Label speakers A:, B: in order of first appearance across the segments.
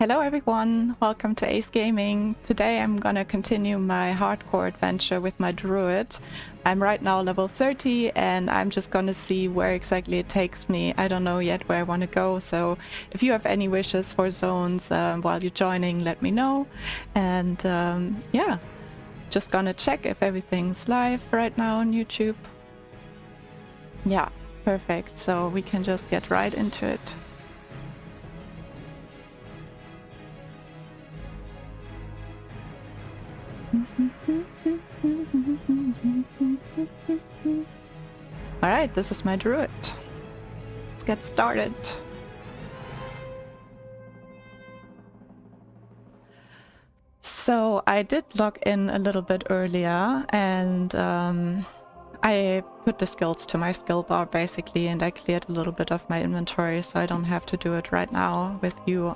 A: Hello everyone, welcome to ACE Gaming. Today I'm gonna continue my hardcore adventure with my Druid. I'm right now level 30 and I'm just gonna see where exactly it takes me. I don't know yet where I want to go, so if you have any wishes for zones while you're joining, let me know. And yeah, just gonna check if everything's live right now on YouTube. Yeah, perfect, so we can just get right into it. Alright, this is my Druid. Let's get started. So I did log in a little bit earlier and I put the skills to my skill bar basically, and I cleared a little bit of my inventory so I don't have to do it right now with you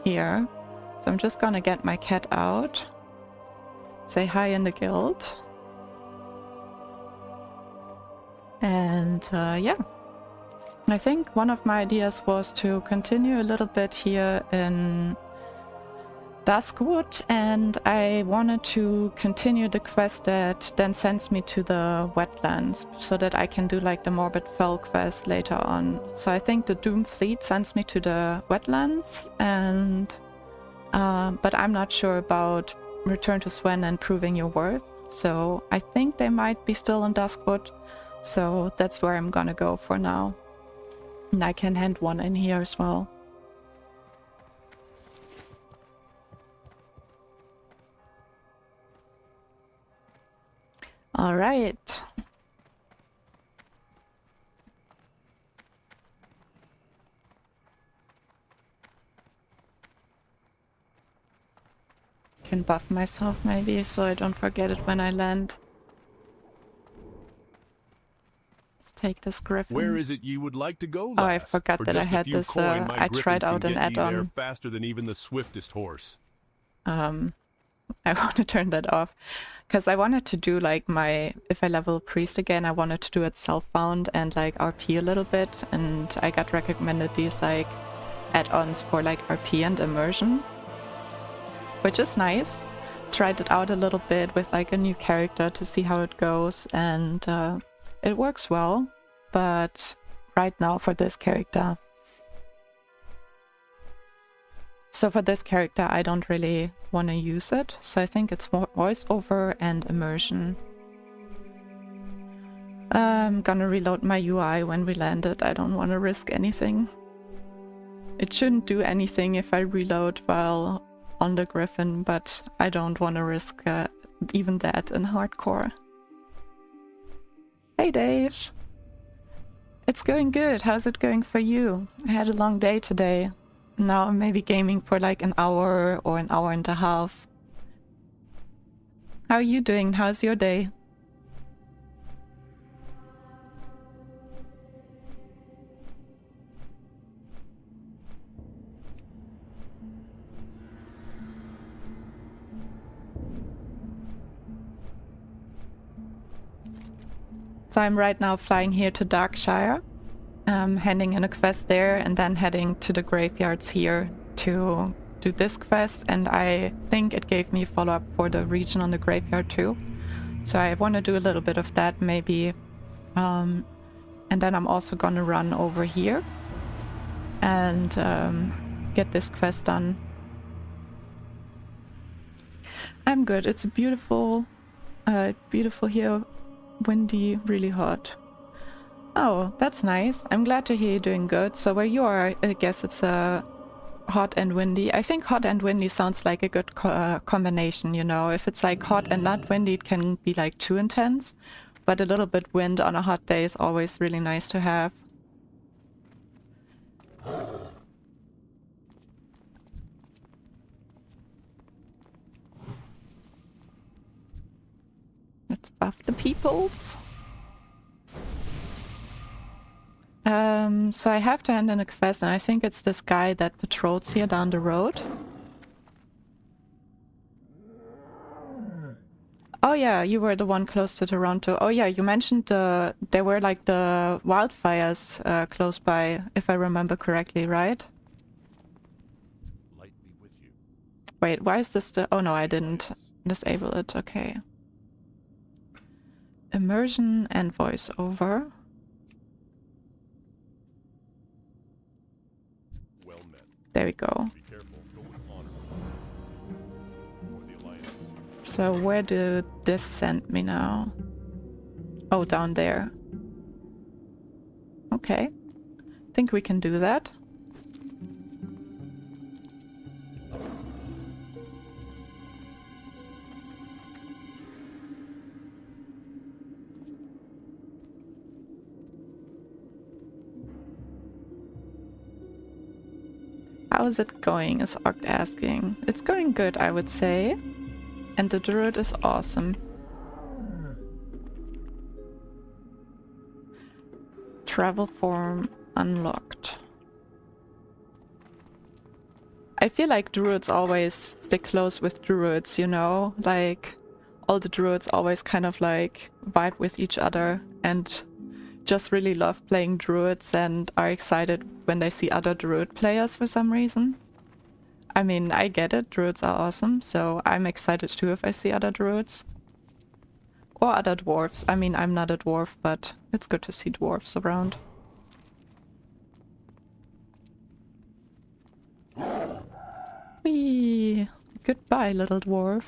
A: here. So I'm just gonna get my cat out. Say hi in the guild. And yeah, I think one of my ideas was to continue a little bit here in Duskwood, and I wanted to continue the quest that then sends me to the Wetlands so that I can do like the Morbid Fell quest later on. So I think the Doom Fleet sends me to the Wetlands, and but I'm not sure about Return to Swen and Proving Your Worth. So I think they might be still in Duskwood. So that's where I'm gonna go for now. And I can hand one in here as well. All right. Can buff myself maybe so I don't forget it when I land. Take this griffin.
B: Where is it you would like to go, lass?
A: Oh, I forgot that I had this.
B: Coin,
A: I tried out an add-on.
B: Faster than even the swiftest horse.
A: I want to turn that off because I wanted to do like my, if I level priest again, I wanted to do it self-bound and like RP a little bit, and I got recommended these like add-ons for like RP and immersion, which is nice. Tried it out a little bit with like a new character to see how it goes, and it works well, but right now for this character. So for this character, I don't really want to use it. So I think it's more voiceover and immersion. I'm gonna reload my UI when we landed. I don't want to risk anything. It shouldn't do anything if I reload while on the Griffin, but I don't want to risk even that in hardcore. Hey Dave! It's going good. How's it going for you? I had a long day today. Now I'm maybe gaming for like an hour or an hour and a half. How are you doing? How's your day? So I'm right now flying here to Darkshire, handing in a quest there and then heading to the graveyards here to do this quest, and I think it gave me follow-up for the region on the graveyard too. So I want to do a little bit of that maybe, and then I'm also gonna run over here and get this quest done. I'm good. It's beautiful, beautiful here. Windy, really hot. Oh, that's nice. I'm glad to hear you're doing good. So where you are, I guess it's hot and windy. I think hot and windy sounds like a good combination, you know. If it's like hot and not windy, it can be like too intense. But a little bit wind on a hot day is always really nice to have. Let's buff the peoples. So I have to hand in a quest, and I think it's this guy that patrols here down the road. Oh yeah, you were the one close to Toronto. Oh yeah, you mentioned there were like the wildfires close by, if I remember correctly, right? Wait, why is this the... Oh no, I didn't disable it. Okay. Immersion and voiceover.
B: Well met.
A: There we go.
B: Be careful. Go with honor. For the Alliance.
A: So where did this send me now? Oh, down there. Okay. Think we can do that. How is it going, is Oct asking. It's going good, I would say. And the Druid is awesome. Travel form unlocked. I feel like Druids always stick close with Druids, you know? Like, all the Druids always kind of like vibe with each other and just really love playing Druids and are excited when they see other Druid players for some reason. I mean, I get it, Druids are awesome, so I'm excited too if I see other Druids. Or other dwarves. I mean, I'm not a dwarf, but it's good to see dwarves around. Whee! Goodbye, little dwarf.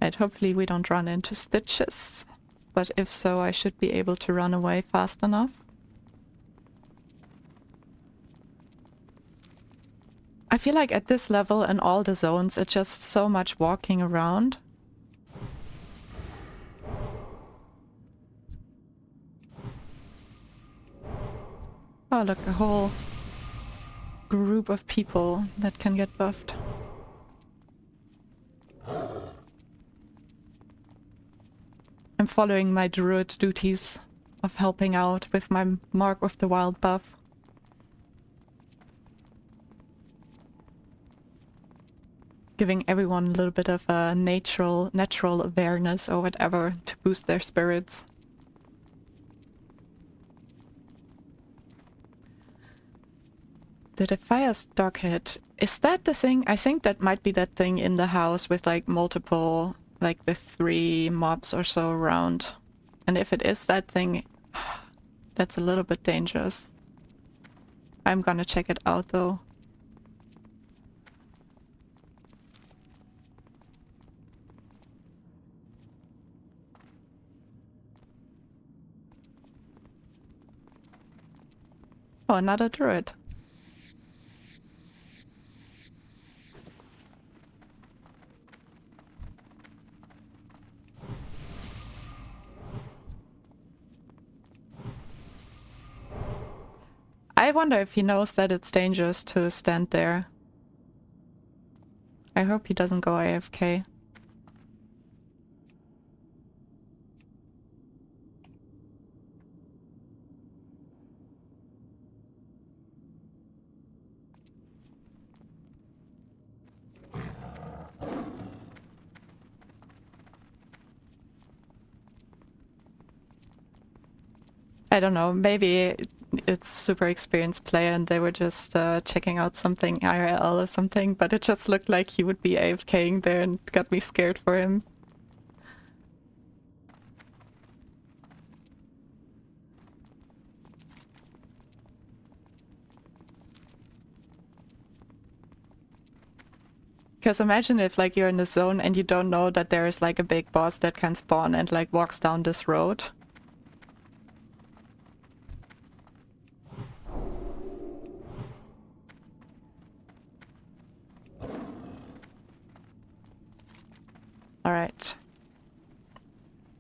A: Right, hopefully we don't run into stitches. But if so, I should be able to run away fast enough. I feel like at this level in all the zones, it's just so much walking around. Oh, look, a whole group of people that can get buffed. I'm following my druid duties of helping out with my Mark of the Wild buff. Giving everyone a little bit of a natural awareness or whatever to boost their spirits. Did a fire stock hit? Is that the thing? I think that might be that thing in the house with like multiple, like the 3 mobs or so around. And if it is that thing, that's a little bit dangerous. I'm gonna check it out though. Oh, another druid. I wonder if he knows that it's dangerous to stand there. I hope he doesn't go AFK. I don't know, maybe it's super experienced player and they were just checking out something IRL or something, but it just looked like he would be AFKing there and got me scared for him. Because imagine if like you're in the zone and you don't know that there is like a big boss that can spawn and like walks down this road. Alright.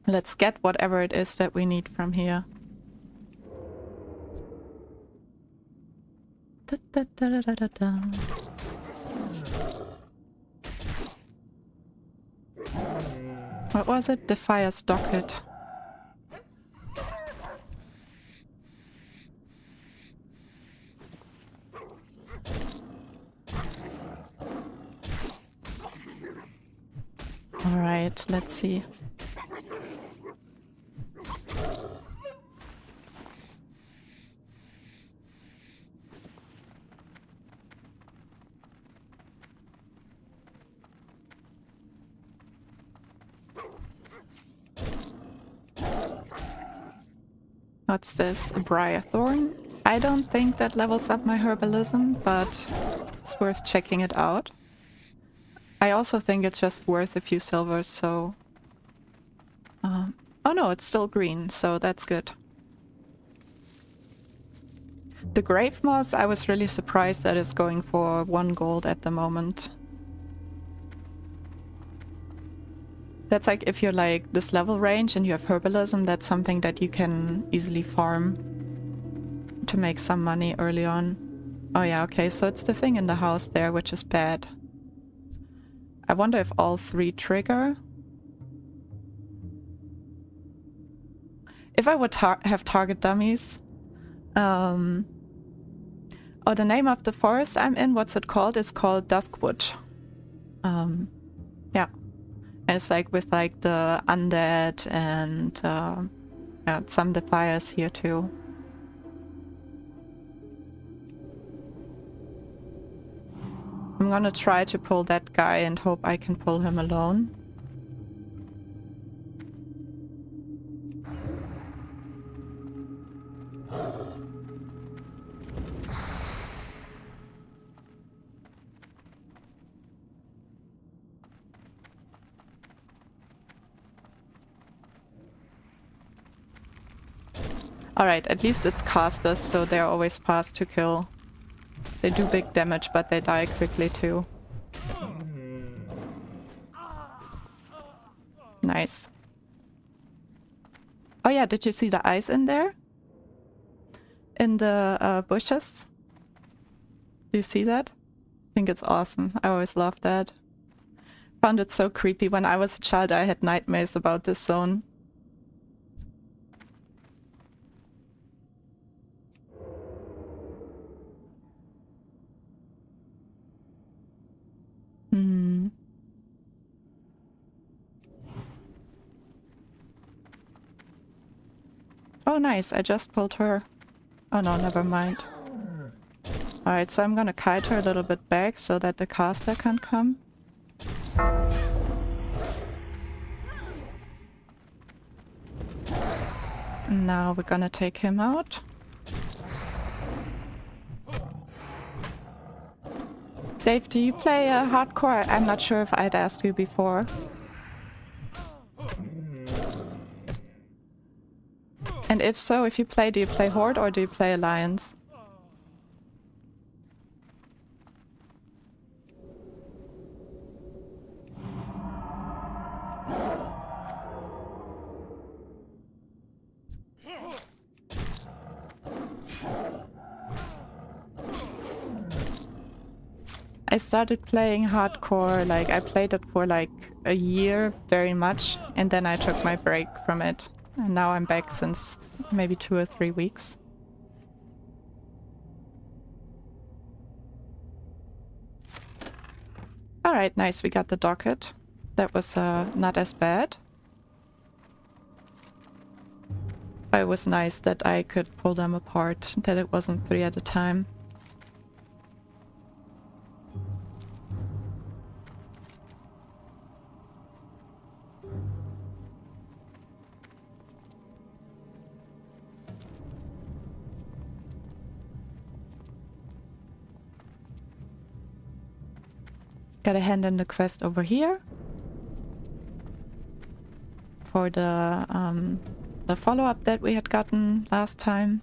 A: Let's get whatever it is that we need from here. Da, da, da, da, da, da. What was it? The fire docket. Alright, let's see. What's this? A briar thorn? I don't think that levels up my herbalism, but it's worth checking it out. I also think it's just worth a few silvers, so... oh no, it's still green, so that's good. The grave moss, I was really surprised that it's going for 1 gold at the moment. That's like if you're like this level range and you have herbalism, that's something that you can easily farm to make some money early on. Oh yeah, okay, so it's the thing in the house there, which is bad. I wonder if all 3 trigger. If I would have target dummies. Oh, the name of the forest I'm in, what's it called? It's called Duskwood. Yeah. And it's like with like the undead and yeah, some defiers here too. I'm gonna try to pull that guy and hope I can pull him alone. Alright, at least it's casters, so they're always fast to kill. They do big damage, but they die quickly too. Nice. Oh yeah, did you see the eyes in there? In the bushes? Do you see that? I think it's awesome. I always loved that. Found it so creepy. When I was a child, I had nightmares about this zone. Oh nice, I just pulled her. Oh no, never mind. Alright, so I'm gonna kite her a little bit back so that the caster can come. Now we're gonna take him out. Dave, do you play hardcore? I'm not sure if I'd asked you before. And if so, if you play, do you play Horde or do you play Alliance? I started playing hardcore, like I played it for like a year very much, and then I took my break from it. And now I'm back since maybe 2 or 3 weeks. Alright, nice, we got the docket. That was not as bad. It was nice that I could pull them apart, that it wasn't 3 at a time. Gotta hand in the quest over here for the follow-up that we had gotten last time.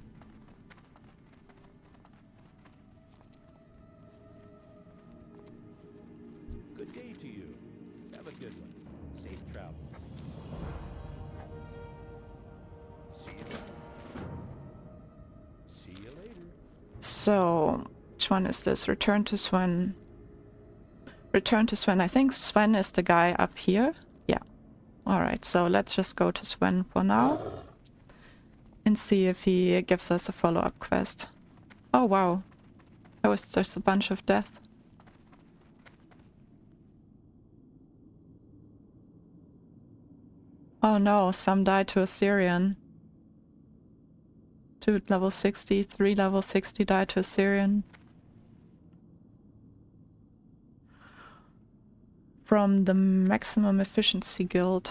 B: Good day to you. Have a good one. Safe travel. See you later.
A: So, which one is this? Return to Sven. Return to Sven. I think Sven is the guy up here. Yeah. Alright, so let's just go to Sven for now. And see if he gives us a follow-up quest. Oh wow. That was just a bunch of death. Oh no, some died to Assyrian. 2 level 60, 3 level 60 died to Assyrian. From the Maximum Efficiency Guild.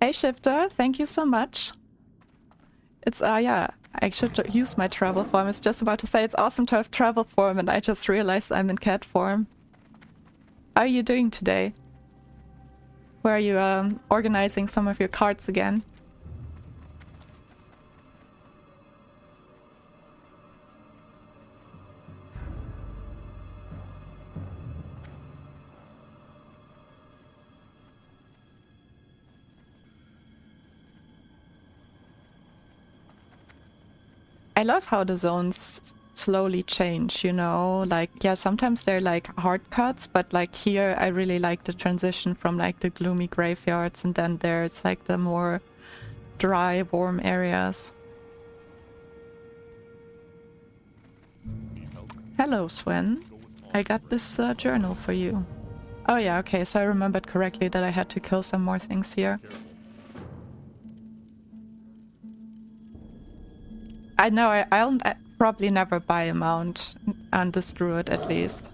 A: Hey Shifter, thank you so much. It's yeah, I should use my travel form. I was just about to say it's awesome to have travel form, and I just realized I'm in cat form. How are you doing today? Where are you organizing some of your cards again? I love how the zones slowly change, you know? Like, yeah, sometimes they're like hard cuts, but like here I really like the transition from like the gloomy graveyards, and then there's like the more dry, warm areas. Hello, Sven. I got this journal for you. Oh yeah, okay, so I remembered correctly that I had to kill some more things here. I know, I'll probably never buy a mount on this druid, at least.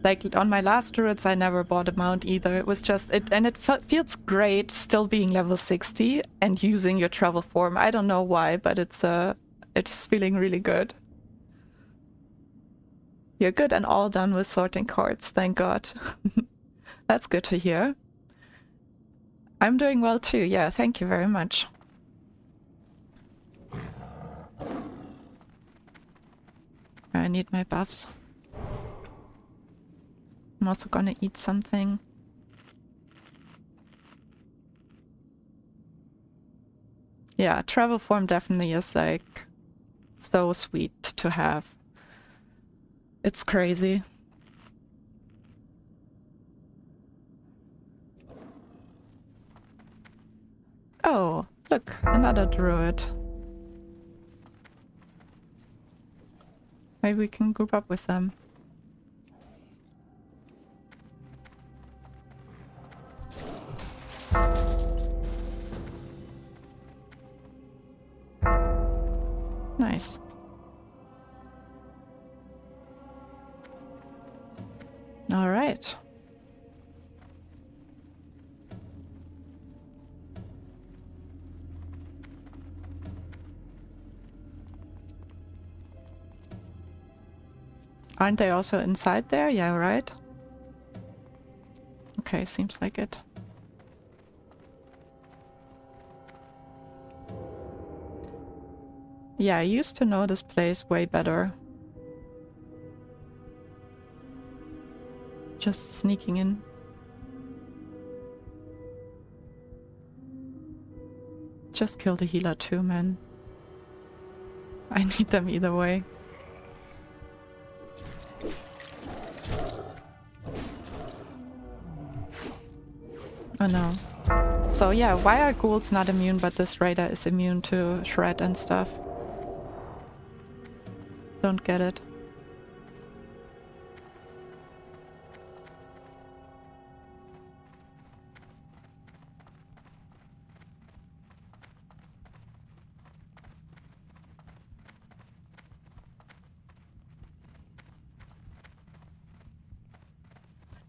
A: Like, on my last druids I never bought a mount either. It was just, and it feels great still being level 60 and using your travel form. I don't know why, but it's feeling really good. You're good and all done with sorting cards, thank God. That's good to hear. I'm doing well too, yeah, thank you very much. I need my buffs. I'm also gonna eat something. Yeah, travel form definitely is like so sweet to have. It's crazy. Oh, look, another druid. Maybe we can group up with them. Nice. All right. Aren't they also inside there? Yeah, right? Okay, seems like it. Yeah, I used to know this place way better. Just sneaking in. Just kill the healer too, man. I need them either way. Oh no. So yeah, why are ghouls not immune but this raider is immune to shred and stuff? Don't get it.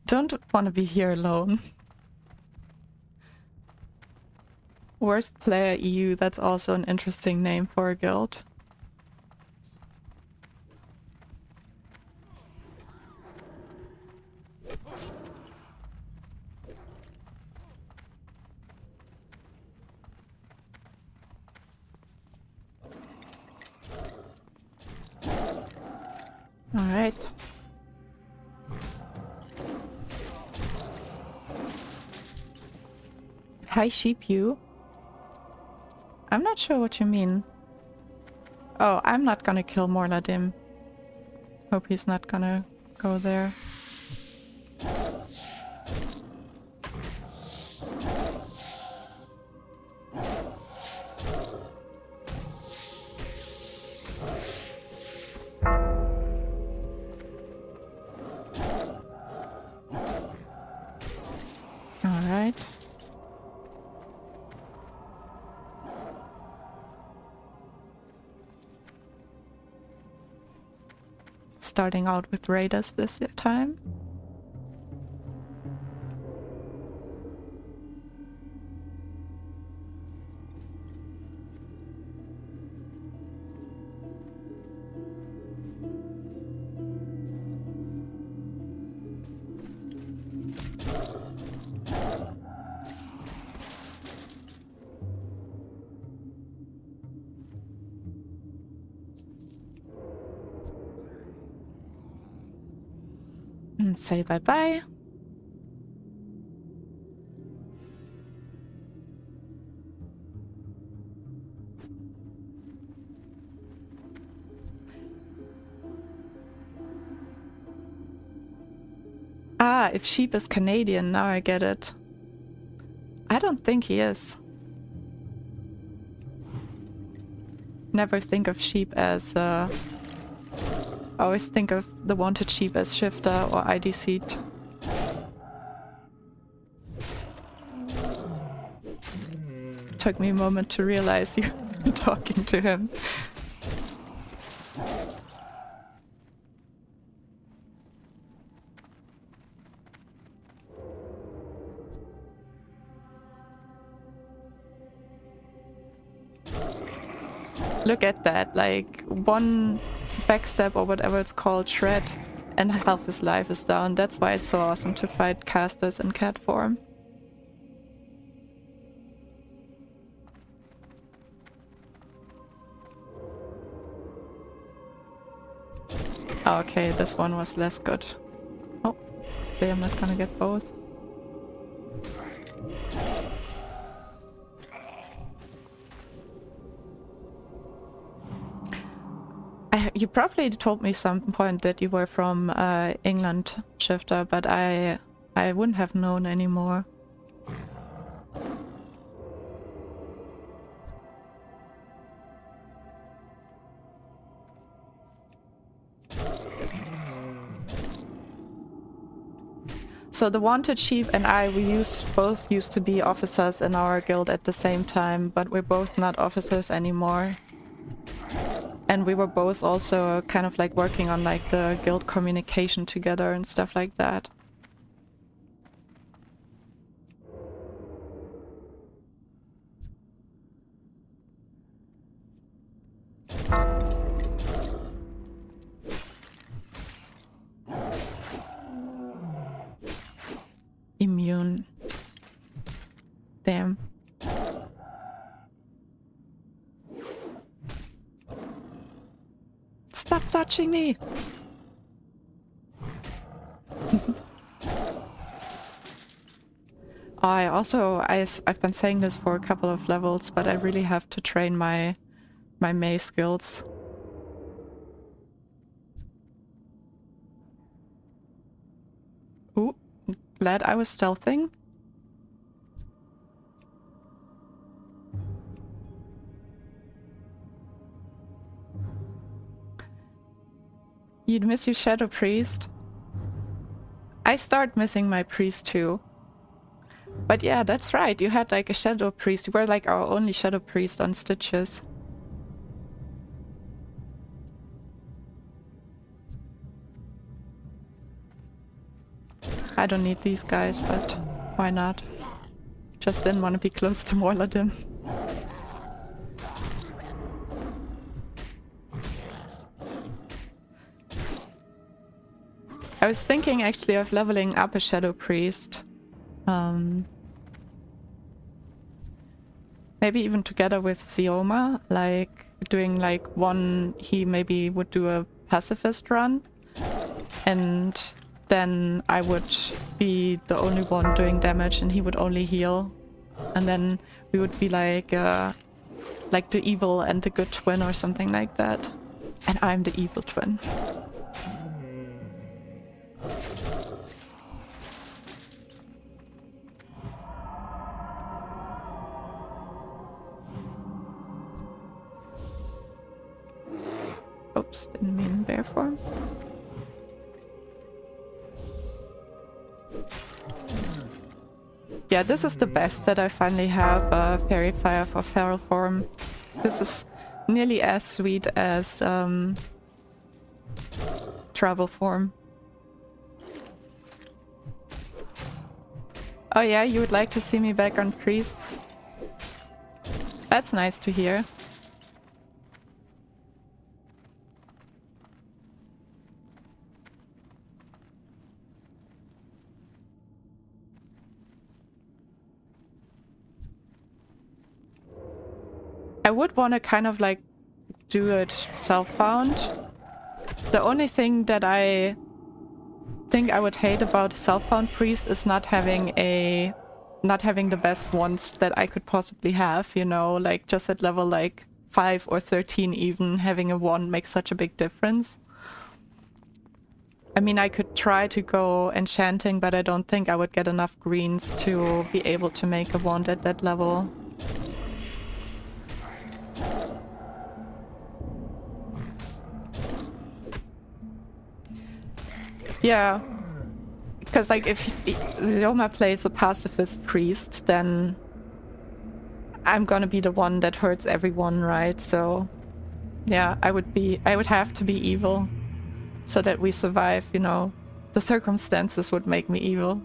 A: Don't want to be here alone. Worst player EU, that's also an interesting name for a guild. Alright. Hi, sheep, you. I'm not sure what you mean. Oh, I'm not gonna kill Morladim. Hope he's not gonna go there. Alright. Starting out with raiders this time. and say bye-bye. Ah, if sheep is Canadian, now I get it. I don't think he is. Never think of sheep as I always think of the wanted sheep as shifter or ID seed. Took me a moment to realize you were talking to him. Look at that, like one backstab or whatever it's called, shred, and half his life is down. That's why it's so awesome to fight casters in cat form. Okay, this one was less good. Oh, okay, I'm not gonna get both. You probably told me some point that you were from England, Shifter, but I wouldn't have known anymore. So the Wanted Sheep and I, we both used to be officers in our guild at the same time, but we're both not officers anymore. And we were both also kind of like working on like the guild communication together and stuff like that. Immune. Damn. Stop touching me! I've been saying this for a couple of levels, but I really have to train my Mei skills. Ooh, glad I was stealthing. You'd miss your Shadow Priest? I start missing my priest too. But yeah, that's right, you had like a Shadow Priest. You were like our only Shadow Priest on Stitches. I don't need these guys, but why not? Just didn't want to be close to Morladim. I was thinking actually of leveling up a Shadow Priest. Maybe even together with Zioma, like doing like one, he maybe would do a pacifist run, and then I would be the only one doing damage and he would only heal. And then we would be like the evil and the good twin or something like that. And I'm the evil twin. Oops, didn't mean bear form. Yeah, this is the best that I finally have Fairy Fire for feral form. This is nearly as sweet as travel form. Oh yeah, you would like to see me back on priest? That's nice to hear. I would want to kind of like do it self-found. The only thing that thing I would hate about self-found priest is not having the best ones that I could possibly have, you know, like just at level like 5 or 13 even, having a wand makes such a big difference. I mean, I could try to go enchanting, but I don't think I would get enough greens to be able to make a wand at that level. Yeah, because like if Yoma plays a pacifist priest, then I'm gonna be the one that hurts everyone, right? So yeah, I would have to be evil so that we survive, you know. The circumstances would make me evil.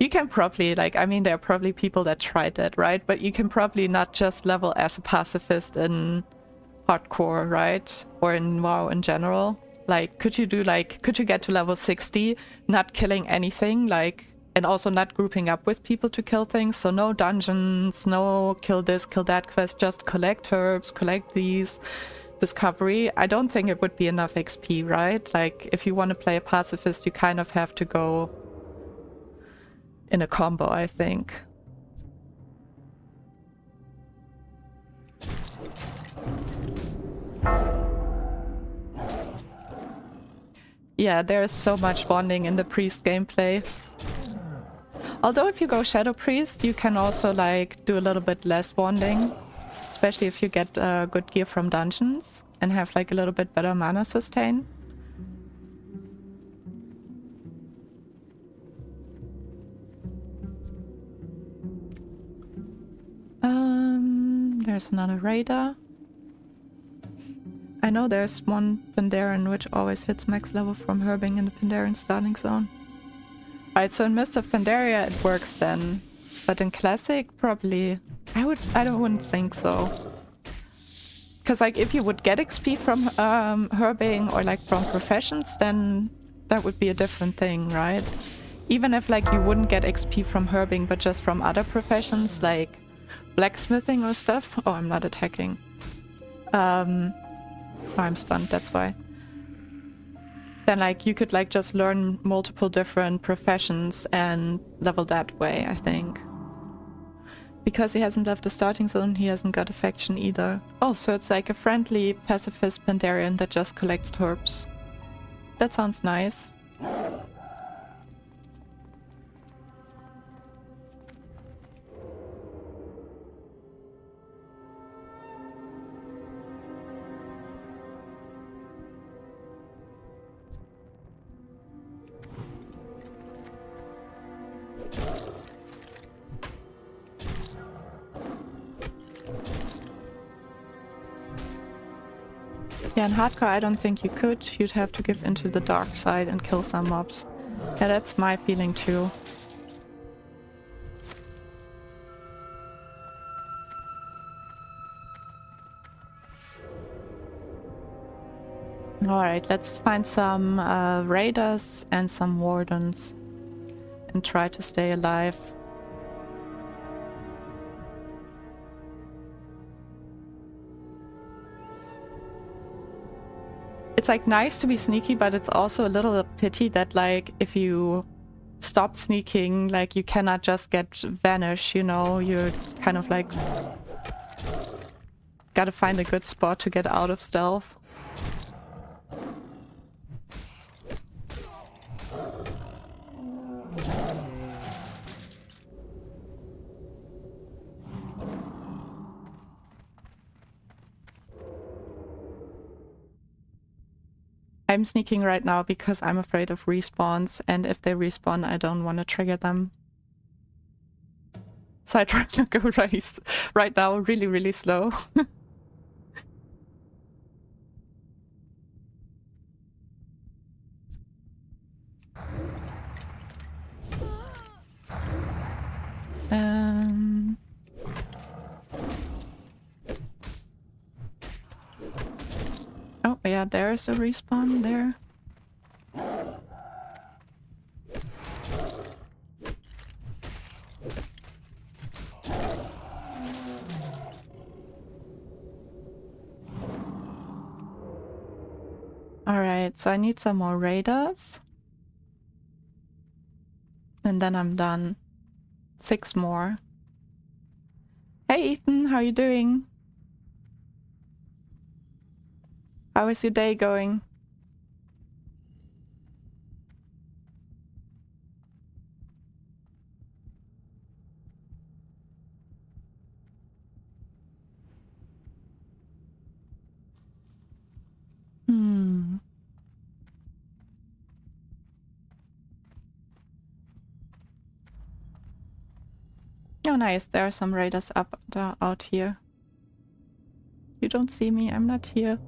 A: You can probably, like, I mean, there are probably people that tried that, right? But you can probably not just level as a pacifist in hardcore, right? Or in WoW in general. Like, could you get to level 60, not killing anything, like, and also not grouping up with people to kill things? So no dungeons, no kill this, kill that quest, just collect herbs, collect these, discovery. I don't think it would be enough XP, right? Like, if you want to play a pacifist, you kind of have to go in a combo, I think. Yeah, there is so much bonding in the priest gameplay. Although if you go Shadow Priest, you can also like do a little bit less bonding, especially if you get good gear from dungeons and have like a little bit better mana sustain. There's another raider. I know there's one Pandaren which always hits max level from herbing in the Pandaren starting zone. Alright, so in Mist of Pandaria it works then. But in Classic, probably... I wouldn't think so. Because like if you would get XP from herbing or like from professions, then that would be a different thing, right? Even if like you wouldn't get XP from herbing but just from other professions like blacksmithing or stuff. Oh, I'm not attacking. I'm stunned, that's why. Then like you could like just learn multiple different professions and level that way, I think. Because he hasn't left the starting zone, he hasn't got a faction either. Oh, so it's like a friendly pacifist Pandaren that just collects herbs. That sounds nice. Yeah, in hardcore I don't think you could. You'd have to give into the dark side and kill some mobs. Yeah, that's my feeling too. Alright, let's find some raiders and some wardens and try to stay alive. It's like nice to be sneaky, but it's also a little pity that like if you stop sneaking, like you cannot just get vanish, you know, you're kind of like gotta find a good spot to get out of stealth. I'm sneaking right now because I'm afraid of respawns, and if they respawn, I don't want to trigger them. So I try to go right now really, really slow. Oh, yeah, there's a respawn there. Alright, so I need some more raiders. And then I'm done. 6 more. Hey Ethan, how you doing? How is your day going? Oh nice, there are some raiders out here. You don't see me, I'm not here.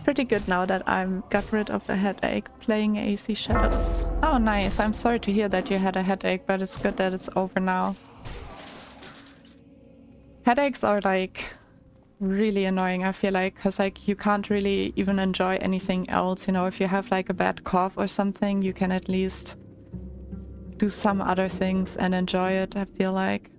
A: Pretty good now that I'm got rid of the headache playing ASE Shadows. Oh nice, I'm sorry to hear that you had a headache, but it's good that it's over now. Headaches are like really annoying, I feel like, because like you can't really even enjoy anything else, you know. If you have like a bad cough or something, you can at least do some other things and enjoy it, I feel like.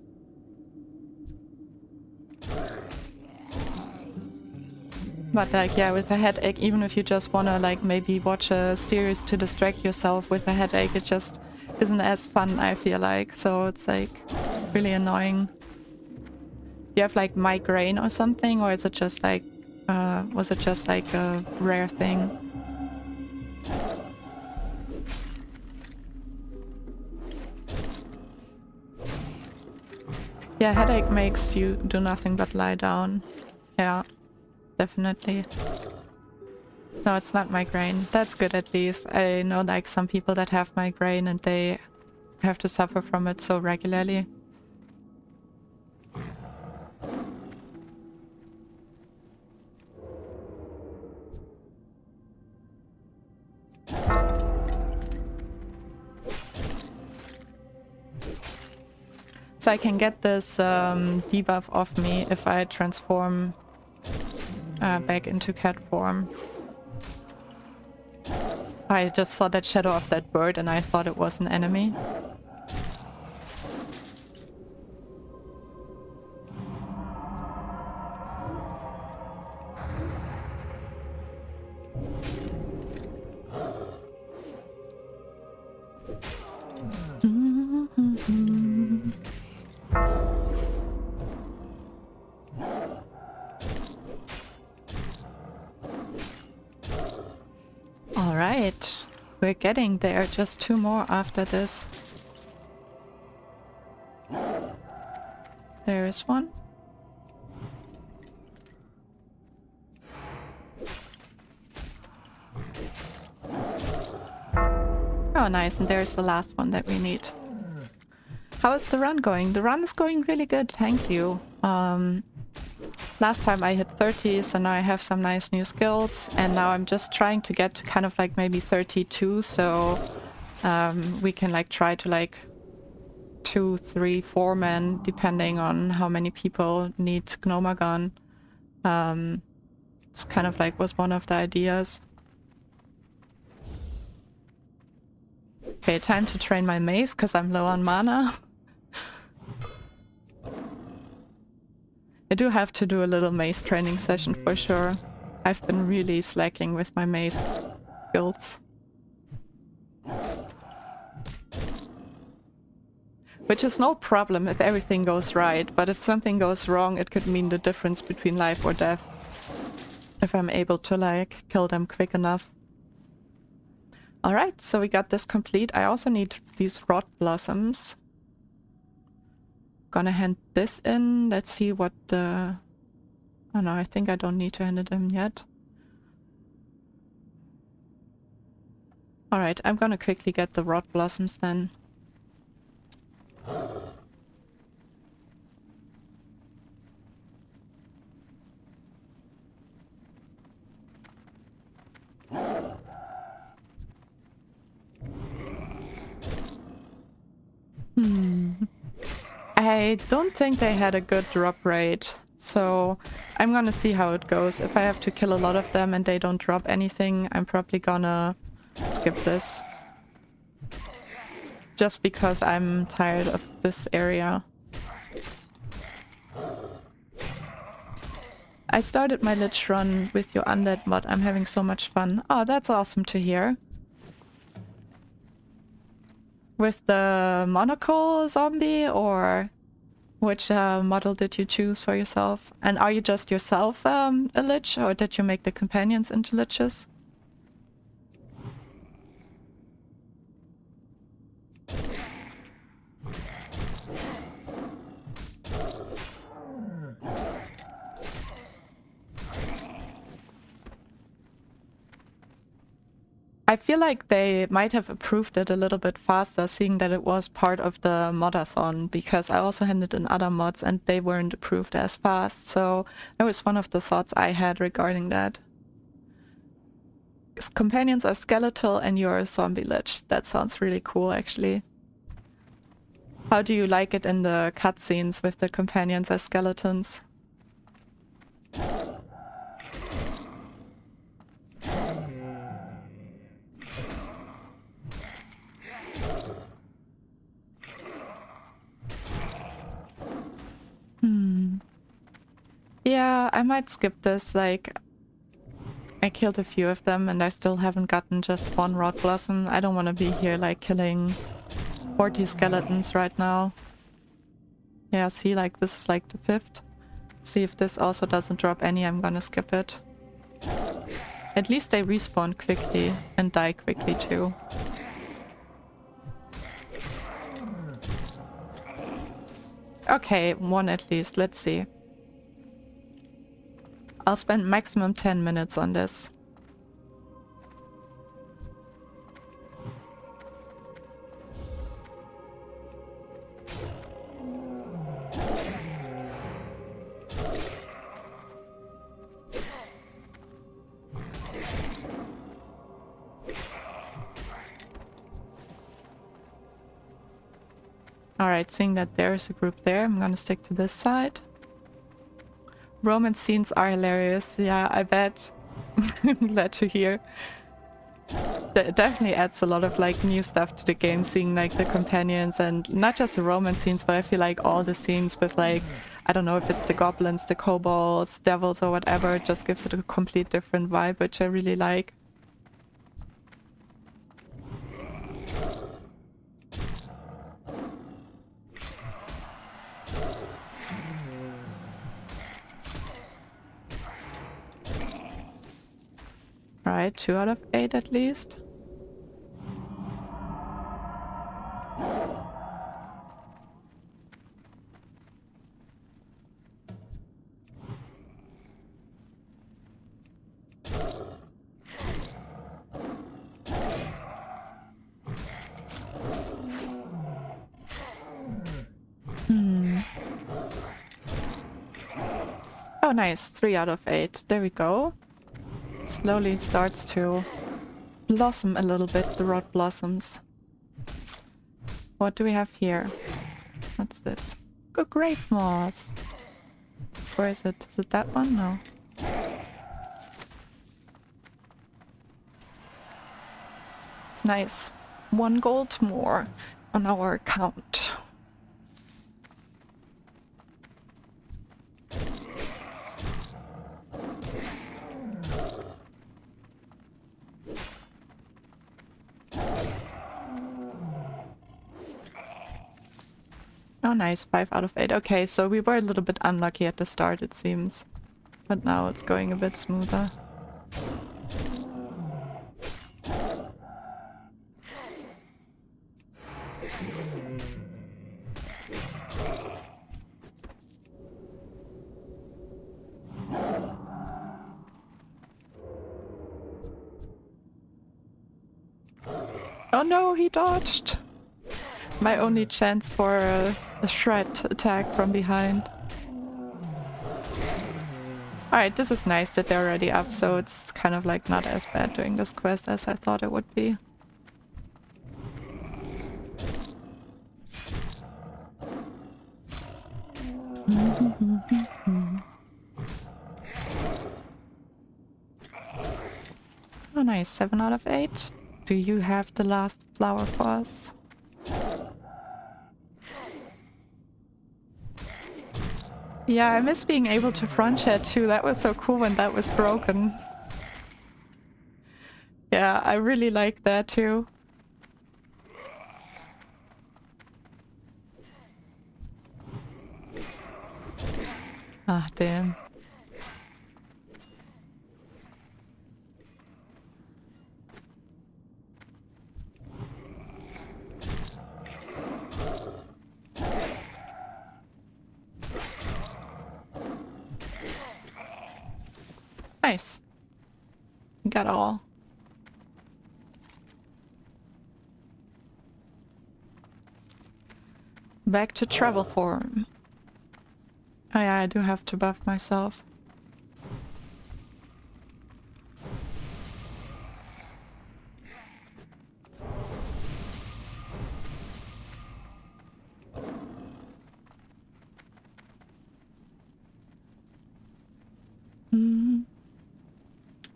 A: But like, yeah, with a headache, even if you just wanna like maybe watch a series to distract yourself with a headache, it just isn't as fun, I feel like. So it's like really annoying. Do you have like migraine or something, or is it just like, was it just like a rare thing? Yeah, headache makes you do nothing but lie down. Yeah, definitely. No, it's not migraine. That's good at least. I know like some people that have migraine and they have to suffer from it so regularly. So I can get this debuff off me if I transform back into cat form. I just saw that shadow of that bird and I thought it was an enemy. Alright, we're getting there. Just 2 more after this. There is one. Oh nice, and there's the last one that we need. How is the run going? The run is going really good, thank you. Last time I hit 30, so now I have some nice new skills, and now I'm just trying to get to kind of like maybe 32, so we can like try to like 2, 3, 4 men, depending on how many people need Gnomagon. It's kind of like was one of the ideas. Okay, time to train my mace, because I'm low on mana. I do have to do a little mace training session for sure. I've been really slacking with my mace skills. Which is no problem if everything goes right, but if something goes wrong, it could mean the difference between life or death. If I'm able to like kill them quick enough. Alright, so we got this complete. I also need these rot blossoms. Gonna hand this in. Let's see what the... Oh no, I think I don't need to hand it in yet. Alright, I'm gonna quickly get the rot blossoms then. I don't think they had a good drop rate, so I'm gonna see how it goes. If I have to kill a lot of them and they don't drop anything, I'm probably gonna skip this. just because I'm tired of this area. I started my Lich run with your undead mod. I'm having so much fun. Oh, that's awesome to hear. With the monocle zombie, or which model did you choose for yourself? And are you just yourself a Lich, or did you make the companions into Liches? I feel like they might have approved it a little bit faster, seeing that it was part of the modathon, because I also handed in other mods and they weren't approved as fast. So that was one of the thoughts I had regarding that. Companions are skeletal and you're a zombie lich. That sounds really cool, actually. How do you like it in the cutscenes with the companions as skeletons? Yeah, I might skip this, like, I killed a few of them and I still haven't gotten just one Rot Blossom. I don't want to be here, like, killing 40 skeletons right now. Yeah, see, like, this is like the 5th. See if this also doesn't drop any, I'm gonna skip it. At least they respawn quickly and die quickly too. Okay, one at least, let's see. I'll spend maximum 10 minutes on this. Alright, seeing that there's a group there, I'm gonna stick to this side. Romance scenes are hilarious. Yeah, I bet. I'm glad to hear. It definitely adds a lot of like new stuff to the game, seeing like the companions and not just the romance scenes, but I feel like all the scenes with like, I don't know if it's the goblins, the kobolds, devils or whatever, it just gives it a complete different vibe, which I really like. Right, 2 out of 8 at least. Oh nice, 3 out of 8. There we go. Slowly starts to blossom a little bit, the rot blossoms. What do we have here? What's this? A grape moss. Where is it? Is it that one? No. Nice. 1 gold more on our account. Oh nice, 5 out of 8. Okay, so we were a little bit unlucky at the start, it seems. But now it's going a bit smoother. Oh no, he dodged! My only chance for a shred attack from behind. Alright, this is nice that they're already up, so it's kind of like not as bad doing this quest as I thought it would be. Oh nice, 7 out of 8. Do you have the last flower for us? Yeah, I miss being able to front chat too. That was so cool when that was broken. Yeah, I really like that too. Ah, damn. Nice. Got all. Back to travel form. Oh yeah, I do have to buff myself.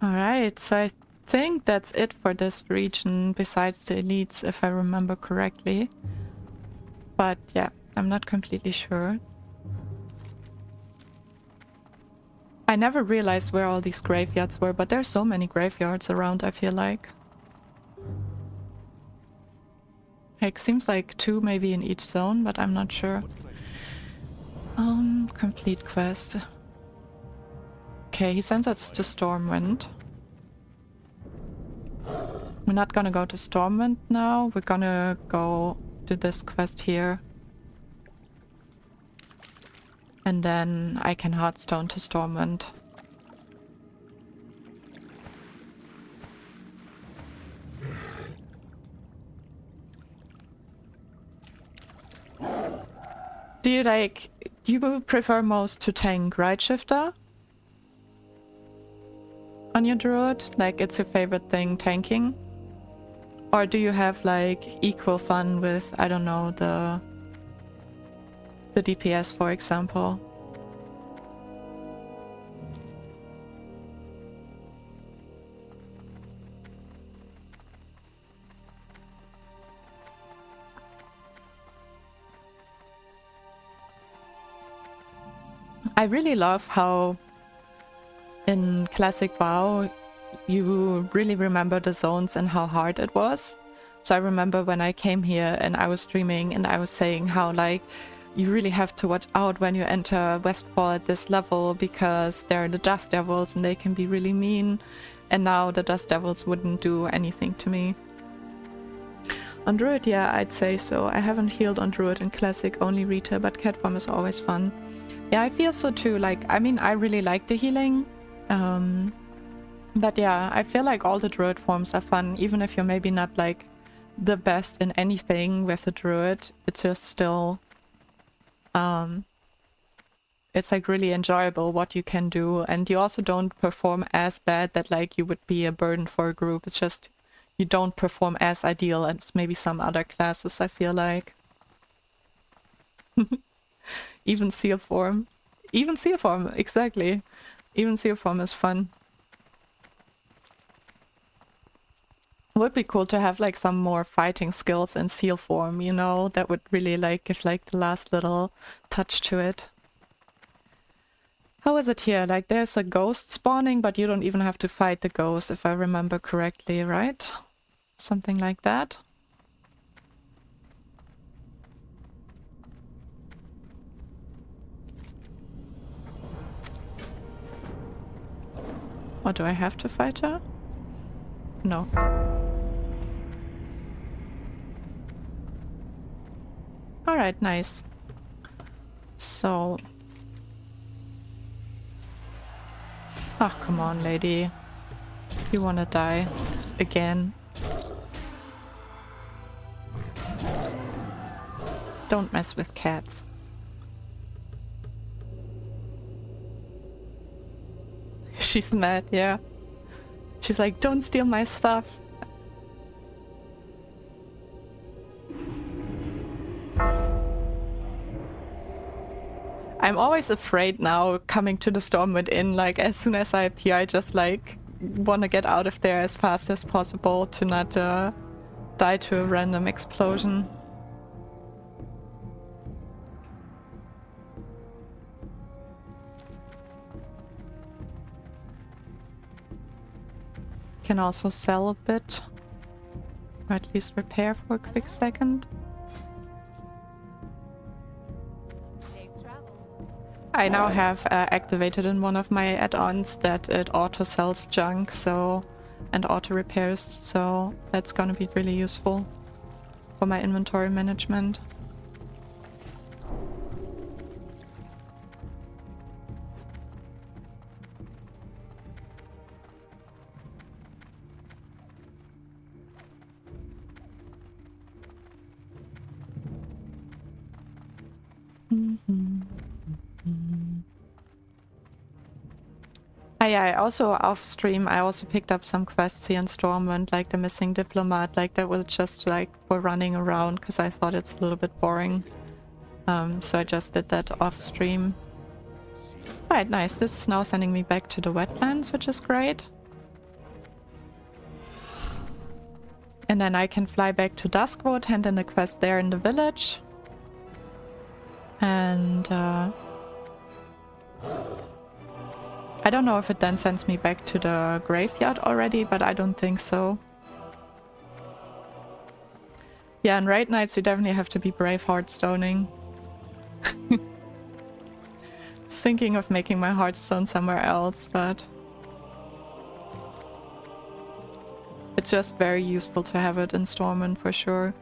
A: Alright, so I think that's it for this region, besides the elites, if I remember correctly. But yeah, I'm not completely sure. I never realized where all these graveyards were, but there's so many graveyards around, I feel like. Like, seems like 2 maybe in each zone, but I'm not sure. Complete quest. Okay, he sends us to Stormwind. We're not gonna go to Stormwind now, we're gonna go do this quest here. And then I can Hearthstone to Stormwind. Do you prefer most to tank Right Shifter on your Druid? Like, it's your favorite thing, tanking? Or do you have like equal fun with, I don't know, the DPS, for example? I really love how in classic WoW you really remember the zones and how hard it was. So I remember when I came here and I was streaming and I was saying how like you really have to watch out when you enter Westfall at this level because there are the Dust Devils and they can be really mean. And now the Dust Devils wouldn't do anything to me. On Druid, yeah, I'd say so. I haven't healed on Druid in Classic, only Rita, but Cat Form is always fun. Yeah, I feel so too. Like, I mean, I really like the healing. But yeah, I feel like all the Druid forms are fun, even if you're maybe not like the best in anything with the Druid. It's just still, it's like really enjoyable what you can do. And you also don't perform as bad that like you would be a burden for a group. It's just, you don't perform as ideal as maybe some other classes, I feel like. Even seal form. Even seal form, exactly. Even seal form is fun. Would be cool to have like some more fighting skills in seal form, you know? That would really like give like the last little touch to it. How is it here? Like there's a ghost spawning, but you don't even have to fight the ghost if I remember correctly, right? Something like that. Or do I have to fight her? No. Alright, nice. So... Ah, come on, lady. You wanna die again? Don't mess with cats. She's mad, yeah. She's like, don't steal my stuff. I'm always afraid now coming to the Stormwind Inn, like as soon as I appear I just like want to get out of there as fast as possible to not die to a random explosion. can also sell a bit. Or at least repair for a quick second. I now have activated in one of my add-ons that it auto-sells junk, so, and auto-repairs, so that's gonna be really useful for my inventory management. Yeah, I also off stream I also picked up some quests here in Stormwind, like the missing diplomat, like that was just like for running around because I thought it's a little bit boring. So I just did that off stream. Right, nice. This is now sending me back to the wetlands, which is great. And then I can fly back to Duskwood, hand in the quest there in the village. And I don't know if it then sends me back to the graveyard already, but I don't think so. Yeah, and raid nights you definitely have to be brave heartstoning. I was thinking of making my heartstone somewhere else, but it's just very useful to have it in Stormwind for sure.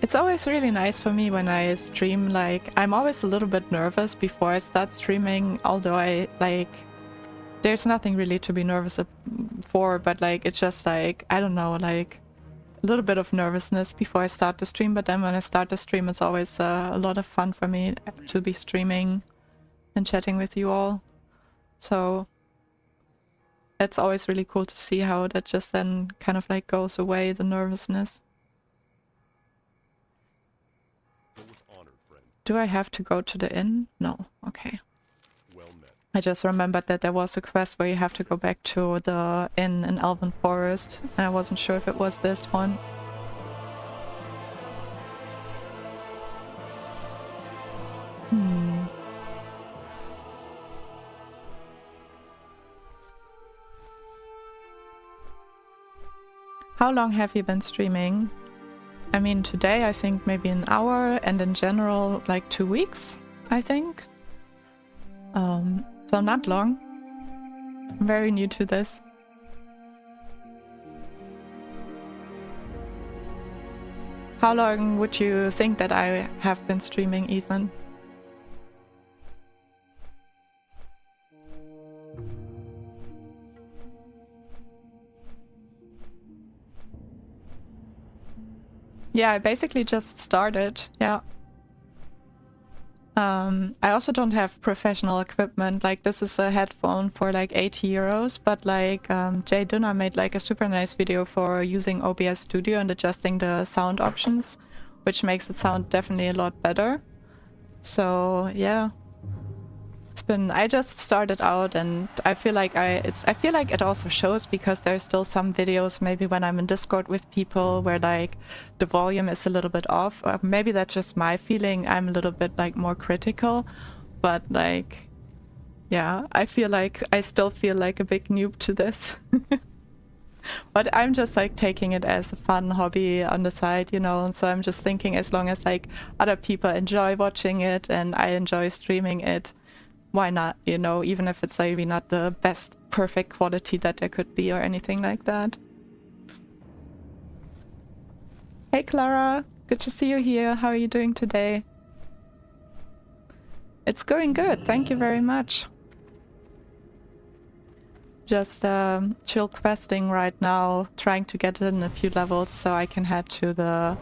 A: It's always really nice for me when I stream, like, I'm always a little bit nervous before I start streaming, although I, like, there's nothing really to be nervous for, but, like, it's just, like, I don't know, like, a little bit of nervousness before I start the stream, but then when I start the stream, it's always a lot of fun for me to be streaming and chatting with you all. So, it's always really cool to see how that just then kind of, like, goes away, the nervousness. Do I have to go to the inn? No. Okay.
B: Well met.
A: I just remembered that there was a quest where you have to go back to the inn in Elven Forest, and I wasn't sure if it was this one. How long have you been streaming? I mean, today I think maybe an hour, and in general like 2 weeks, I think. So not long. I'm very new to this. How long would you think that I have been streaming, Ethan? Yeah, I basically just started, yeah. I also don't have professional equipment, like this is a headphone for like 80 euros, but like Jay Dunner made like a super nice video for using OBS Studio and adjusting the sound options, which makes it sound definitely a lot better. So yeah. It's been, I just started out and I feel like I feel like it also shows because there's still some videos maybe when I'm in Discord with people where like the volume is a little bit off. Or maybe that's just my feeling. I'm a little bit like more critical, but like, yeah, I feel like I still feel like a big noob to this. But I'm just like taking it as a fun hobby on the side, you know, and so I'm just thinking as long as like other people enjoy watching it and I enjoy streaming it, why not, you know, even if it's maybe not the best perfect quality that there could be or anything like that. Hey Clara, good to see you here. How are you doing today? It's going good, thank you very much. Just chill questing right now, trying to get in a few levels so I can head to the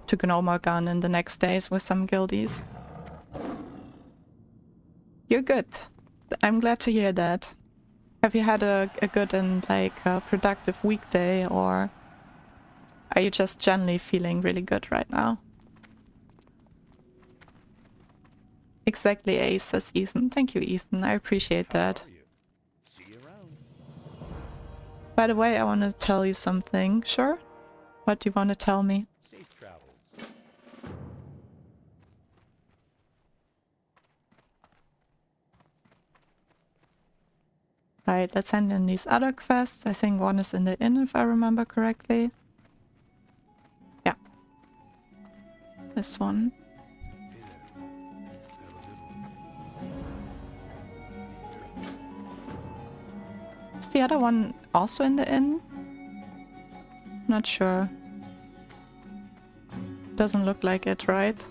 A: Gnomargan in the next days with some guildies. You're good. I'm glad to hear that. Have you had a good and like productive weekday, or are you just generally feeling really good right now? Exactly, Ace, says Ethan. Thank you, Ethan. I appreciate that.
B: See you around.
A: By the way, I want to tell you something. Sure? What do you want to tell me?
B: Safe travels.
A: Right, let's send in these other quests. I think one is in the inn if I remember correctly. Yeah. This one. Is the other one also in the inn? Not sure. Doesn't look like it, right?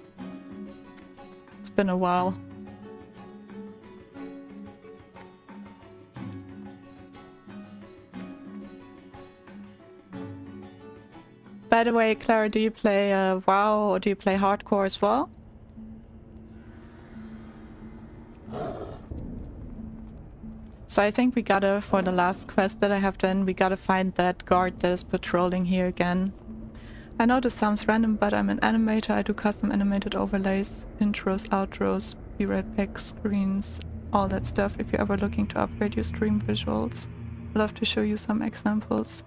A: It's been a while. By the way, Clara, do you play WoW or do you play Hardcore as well? So I think we gotta, for the last quest that I have done, we gotta find that guard that is patrolling here again. I know this sounds random, but I'm an animator. I do custom animated overlays, intros, outros, B-rate packs, screens, all that stuff. If you're ever looking to upgrade your stream visuals, I'd love to show you some examples.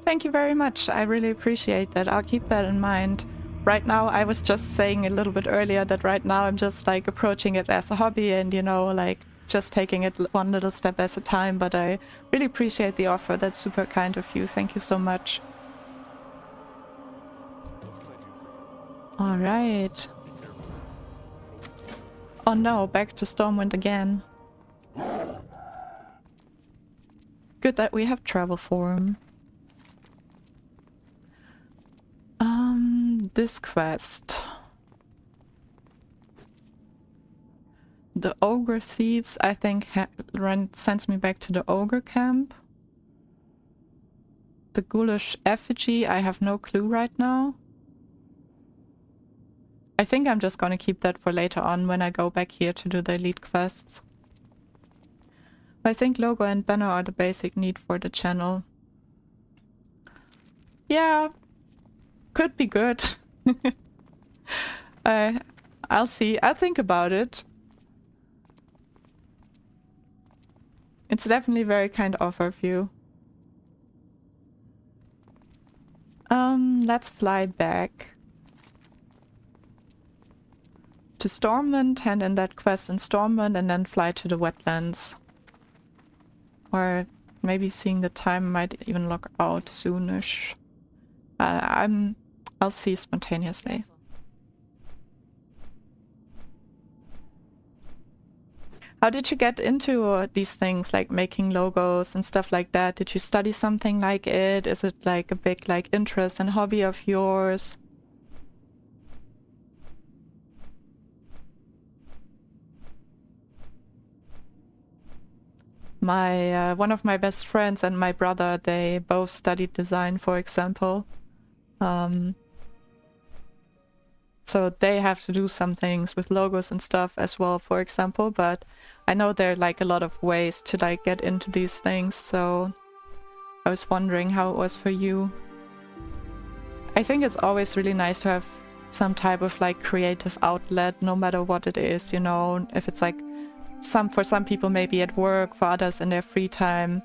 A: Thank you very much. I really appreciate that. I'll keep that in mind. Right now, I was just saying a little bit earlier that right now I'm just like approaching it as a hobby and, you know, like just taking it one little step at a time. But I really appreciate the offer. That's super kind of you. Thank you so much. All right. Oh no, back to Stormwind again. Good that we have travel form. This quest. The Ogre Thieves, I think, sends me back to the Ogre camp. The Ghoulish Effigy, I have no clue right now. I think I'm just gonna keep that for later on when I go back here to do the elite quests. I think logo and banner are the basic need for the channel. Yeah, could be good. I'll see. I'll think about it. It's definitely very kind offer of you. Let's fly back to Stormwind, hand in that quest in Stormwind, and then fly to the Wetlands. Or maybe seeing the time might even log out soonish. I'll see spontaneously. How did you get into these things, like making logos and stuff like that? Did you study something like it? Is it like a big like interest and hobby of yours? My one of my best friends and my brother, they both studied design, for example. So they have to do some things with logos and stuff as well, for example, but I know there are like a lot of ways to like get into these things, so I was wondering how it was for you. I think it's always really nice to have some type of like creative outlet, no matter what it is, you know, if it's like for some people maybe at work, for others in their free time.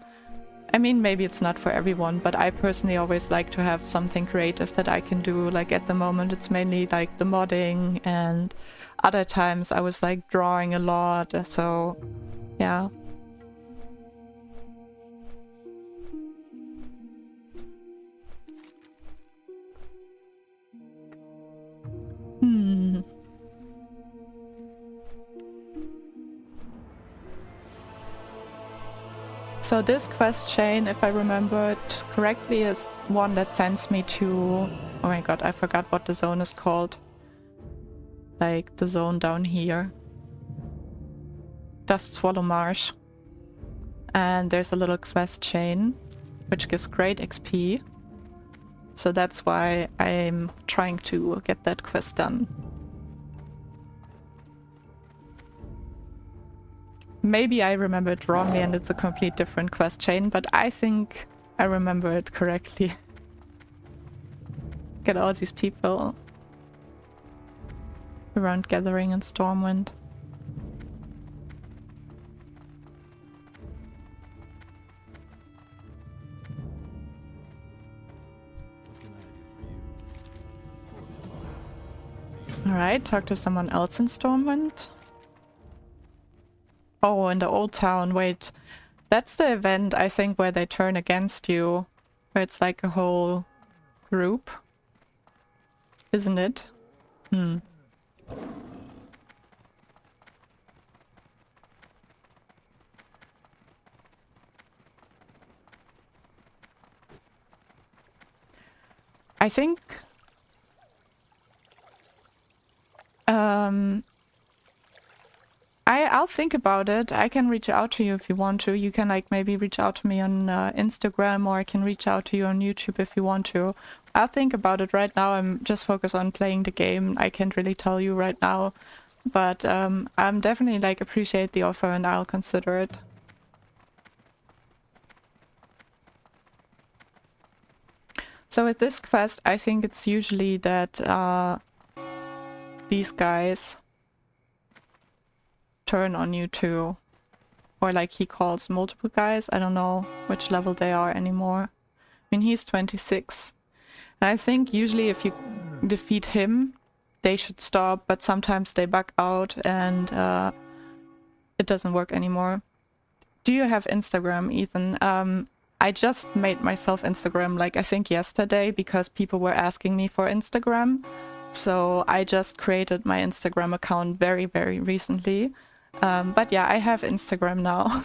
A: I mean, maybe it's not for everyone, but I personally always like to have something creative that I can do. Like at the moment, it's mainly like the modding, and other times I was like drawing a lot, so yeah. So this quest chain, if I remember it correctly, is one that sends me to... Oh my god, I forgot what the zone is called. Like the zone down here. Duskwood Marsh. And there's a little quest chain, which gives great XP. So that's why I'm trying to get that quest done. Maybe I remember it wrongly and it's a complete different quest chain, but I think I remember it correctly. Get all these people around gathering in Stormwind. Alright, talk to someone else in Stormwind. Oh, in the old town, wait. That's the event, I think, where they turn against you. Where it's like a whole group. Isn't it? Hmm. I think... I'll think about it. I can reach out to you if you want to. You can like maybe reach out to me on Instagram, or I can reach out to you on YouTube if you want to. I'll think about it. Right now I'm just focused on playing the game. I can't really tell you right now. But I'm definitely like appreciate the offer and I'll consider it. So with this quest, I think it's usually that these guys turn on you too. Or like he calls multiple guys. I don't know which level they are anymore. I mean, he's 26. And I think usually if you defeat him, they should stop, but sometimes they bug out and it doesn't work anymore. Do you have Instagram, Ethan? I just made myself Instagram, like I think yesterday, because people were asking me for Instagram. So I just created my Instagram account very, very recently. But yeah, I have Instagram now.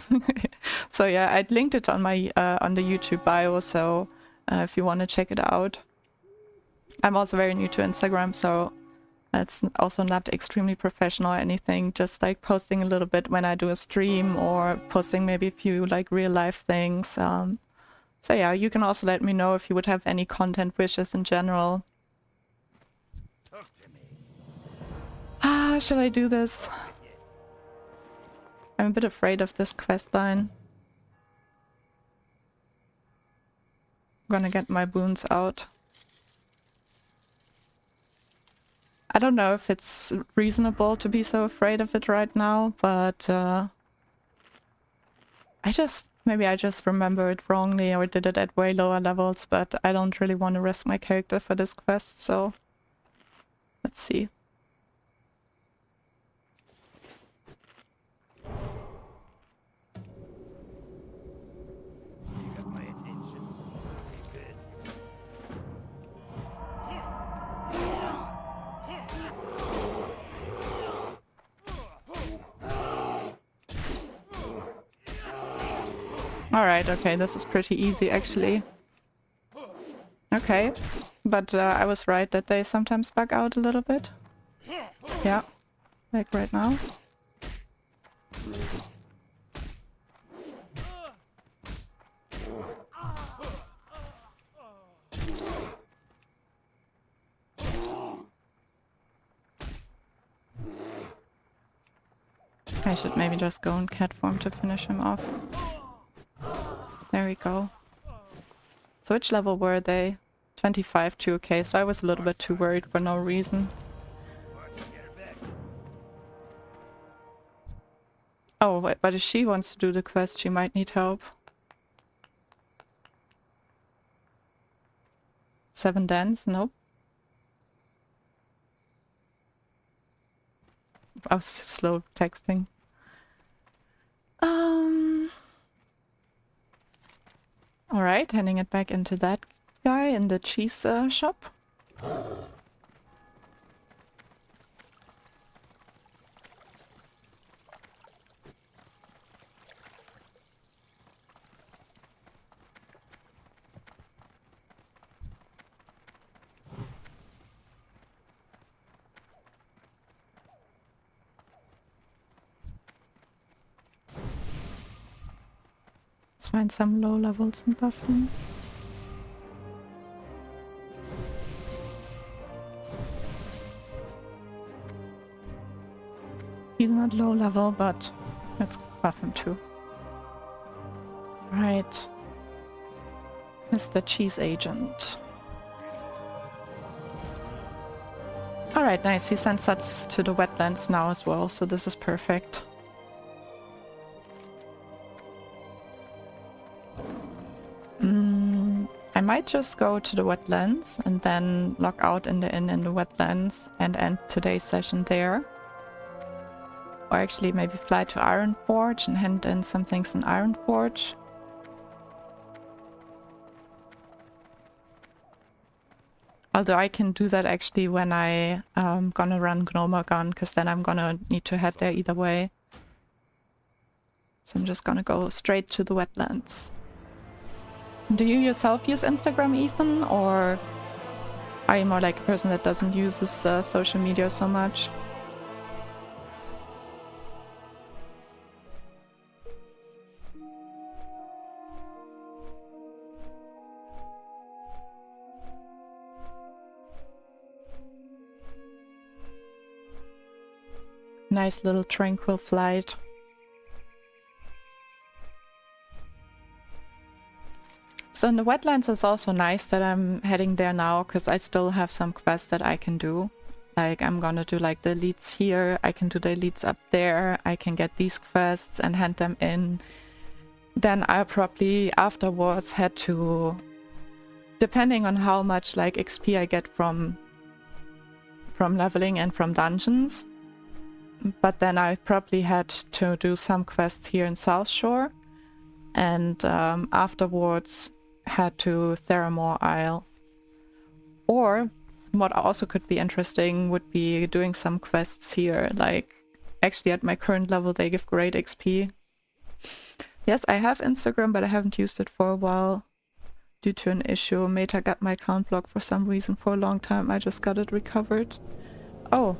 A: So yeah, I'd linked it on my on the YouTube bio, so if you want to check it out. I'm also very new to Instagram, so it's also not extremely professional or anything, just like posting a little bit when I do a stream or posting maybe a few like real life things. So yeah, you can also let me know if you would have any content wishes in general. Shall I do this? I'm a bit afraid of this quest line. I'm gonna get my boons out. I don't know if it's reasonable to be so afraid of it right now, but maybe I just remember it wrongly or did it at way lower levels, but I don't really want to risk my character for this quest, so let's see. Alright, okay, this is pretty easy actually. Okay, but I was right that they sometimes bug out a little bit. Yeah, like right now. I should maybe just go in cat form to finish him off. There we go. So which level were they? 25 too, okay, so I was a little bit too worried for no reason. Oh, wait, but if she wants to do the quest, she might need help. 7 dance? Nope. I was too slow texting. Alright, handing it back into that guy in the cheese shop. Let's find some low levels and buff him. He's not low level, but let's buff him too. Right. Mr. Cheese Agent. Alright, nice. He sends us to the wetlands now as well, so this is perfect. I might just go to the wetlands and then log out in the inn in the wetlands and end today's session there. Or actually maybe fly to Ironforge and hand in some things in Ironforge. Although I can do that actually when I gonna run Gnomegon, because then I'm gonna need to head there either way. So I'm just gonna go straight to the wetlands. Do you yourself use Instagram, Ethan, or are you more like a person that doesn't use social media so much? Nice little tranquil flight. So in the wetlands it's also nice that I'm heading there now, because I still have some quests that I can do. Like I'm gonna do like the elites here, I can do the elites up there, I can get these quests and hand them in. Then I'll probably afterwards head to, depending on how much like XP I get from leveling and from dungeons. But then I probably had to do some quests here in South Shore, and afterwards head to Theramore Isle. Or what also could be interesting would be doing some quests here. Like actually at my current level they give great XP. Yes, I have Instagram, but I haven't used it for a while due to an issue. Meta got my account blocked for some reason for a long time. I just got it recovered. Oh.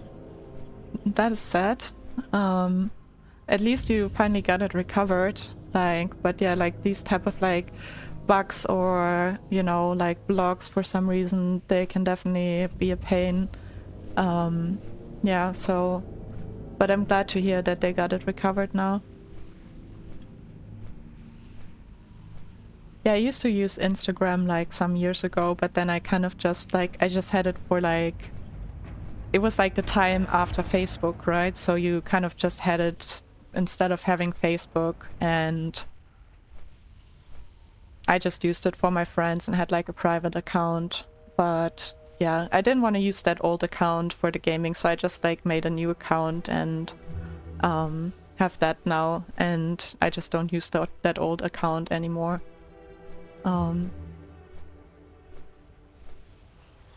A: That is sad. At least you finally got it recovered. Like, but yeah, like these type of like bugs or, you know, like blocks for some reason, they can definitely be a pain. Yeah, so, but I'm glad to hear that they got it recovered now. Yeah, I used to use Instagram like some years ago, but then I kind of just like, I just had it for like, it was like the time after Facebook, right? So you kind of just had it instead of having Facebook, and I just used it for my friends and had like a private account. But yeah, I didn't want to use that old account for the gaming, so I just like made a new account and have that now, and I just don't use that old account anymore.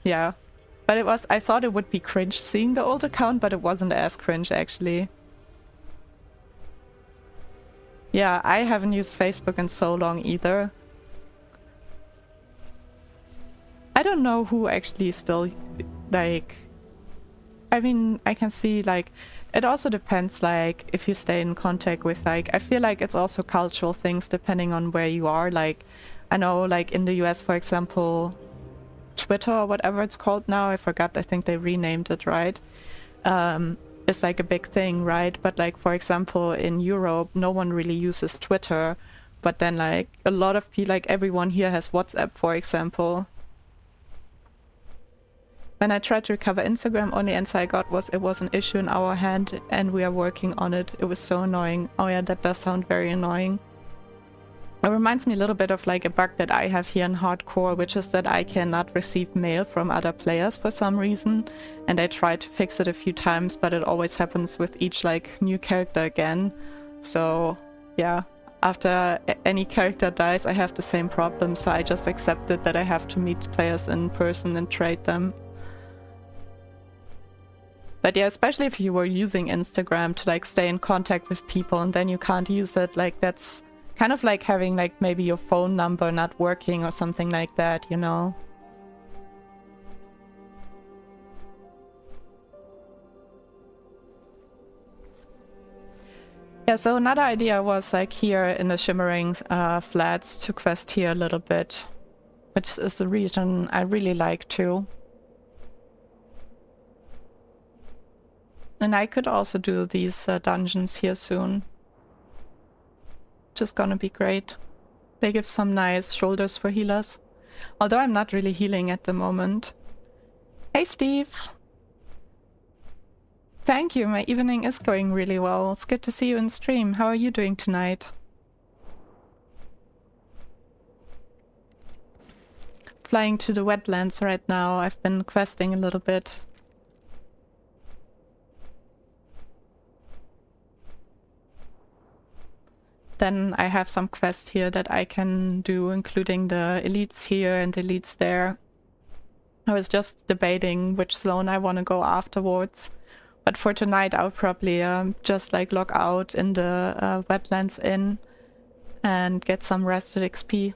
A: Yeah. But it was, I thought it would be cringe seeing the old account, but it wasn't as cringe actually. Yeah, I haven't used Facebook in so long either. I don't know who actually still, like, I mean, I can see, like, it also depends, like, if you stay in contact with, like, I feel like it's also cultural things depending on where you are. Like, I know, like, in the US, for example, Twitter or whatever it's called now, I forgot, I think they renamed it, right? It's like a big thing, right? But like, for example, in Europe, no one really uses Twitter, but then like a lot of people, like everyone here has WhatsApp, for example. When I tried to recover Instagram, only answer I got was it was an issue in our hand and we are working on it. It was so annoying. Oh yeah, that does sound very annoying. It reminds me a little bit of like a bug that I have here in Hardcore, which is that I cannot receive mail from other players for some reason. And I tried to fix it a few times, but it always happens with each like new character again. So yeah, after any character dies, I have the same problem. So I just accepted that I have to meet players in person and trade them. But yeah, especially if you were using Instagram to like stay in contact with people and then you can't use it, like that's kind of like having like maybe your phone number not working or something like that, you know? Yeah, so another idea was like here in the Shimmering Flats to quest here a little bit, which is the region I really like too. And I could also do these dungeons here soon. Just gonna be great. They give some nice shoulders for healers. Although I'm not really healing at the moment. Hey Steve! Thank you, my evening is going really well. It's good to see you in stream. How are you doing tonight? Flying to the wetlands right now. I've been questing a little bit. then I have some quests here that I can do, including the elites here and the elites there. I was just debating which zone I want to go afterwards. But for tonight, I'll probably just like log out in the Wetlands Inn and get some rested XP.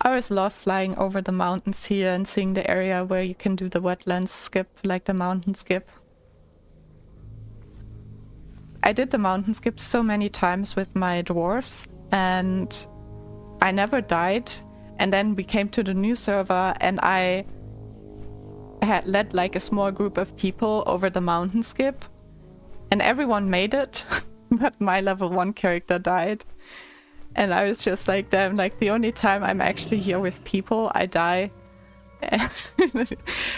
A: I always love flying over the mountains here and seeing the area where you can do the wetlands skip, like the mountain skip. I did the mountain skip so many times with my dwarves and I never died. And then we came to the new server and I had led like a small group of people over the mountain skip and everyone made it, but my level 1 character died. And I was just like, damn, like the only time I'm actually here with people, I die. And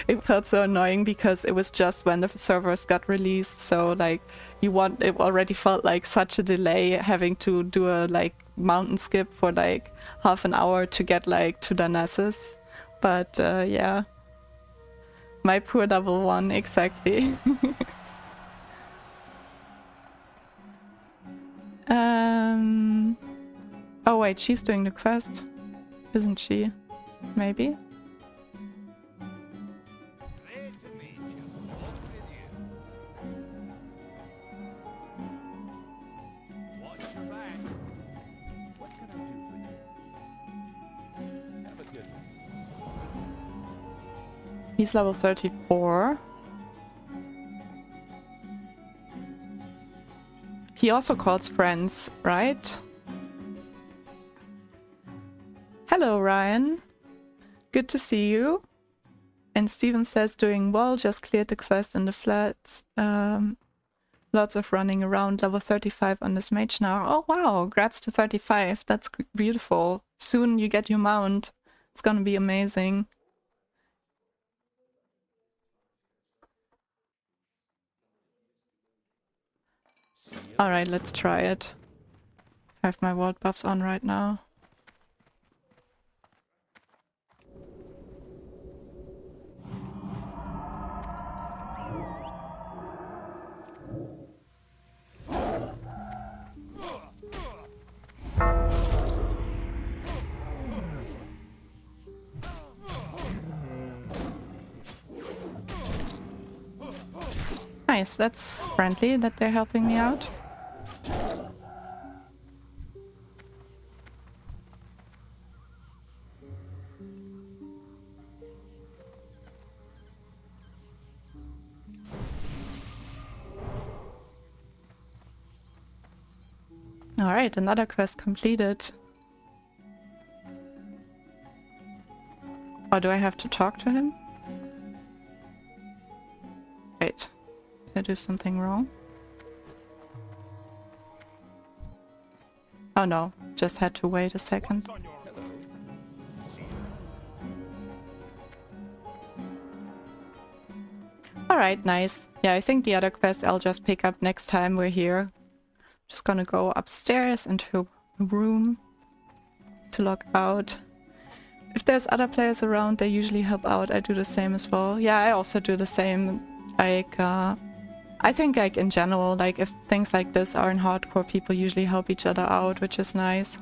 A: it felt so annoying because it was just when the servers got released, so like it already felt like such a delay having to do a like mountain skip for like half an hour to get like to the Nessus. But yeah, my poor level 1, exactly. Oh wait, she's doing the quest, isn't she? Maybe? He's level 34. He also calls friends, right? Hello, Ryan. Good to see you. And Steven says, doing well, just cleared the quest in the flats. Lots of running around, level 35 on this mage now. Oh wow, grats to 35. That's beautiful. Soon you get your mount. It's gonna be amazing. Alright, let's try it. I have my world buffs on right now. Nice, that's friendly that they're helping me out. Alright, another quest completed. Or do I have to talk to him? Wait, did I do something wrong? Oh no, just had to wait a second. Alright, nice. Yeah, I think the other quest I'll just pick up next time we're here. Just gonna go upstairs into a room to log out. If there's other players around, they usually help out. I do the same as well. Yeah, I also do the same. Like, I think like in general, like if things like this are in hardcore, people usually help each other out, which is nice.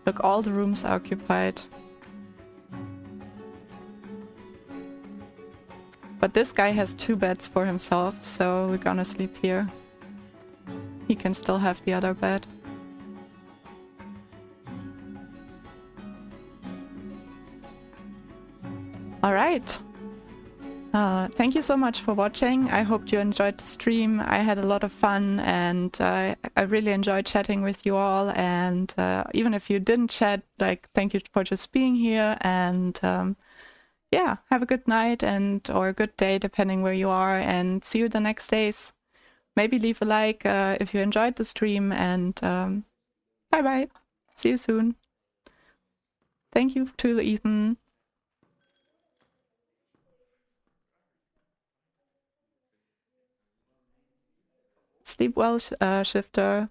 A: Look, all the rooms are occupied. But this guy has 2 beds for himself, so we're gonna sleep here. He can still have the other bed. Alright. Thank you so much for watching. I hope you enjoyed the stream. I had a lot of fun and I really enjoyed chatting with you all. And even if you didn't chat, like, thank you for just being here. And yeah, have a good night or a good day, depending where you are. And see you the next days. Maybe leave a like if you enjoyed the stream, and bye bye. See you soon. Thank you to Ethan. Sleep well, Shifter.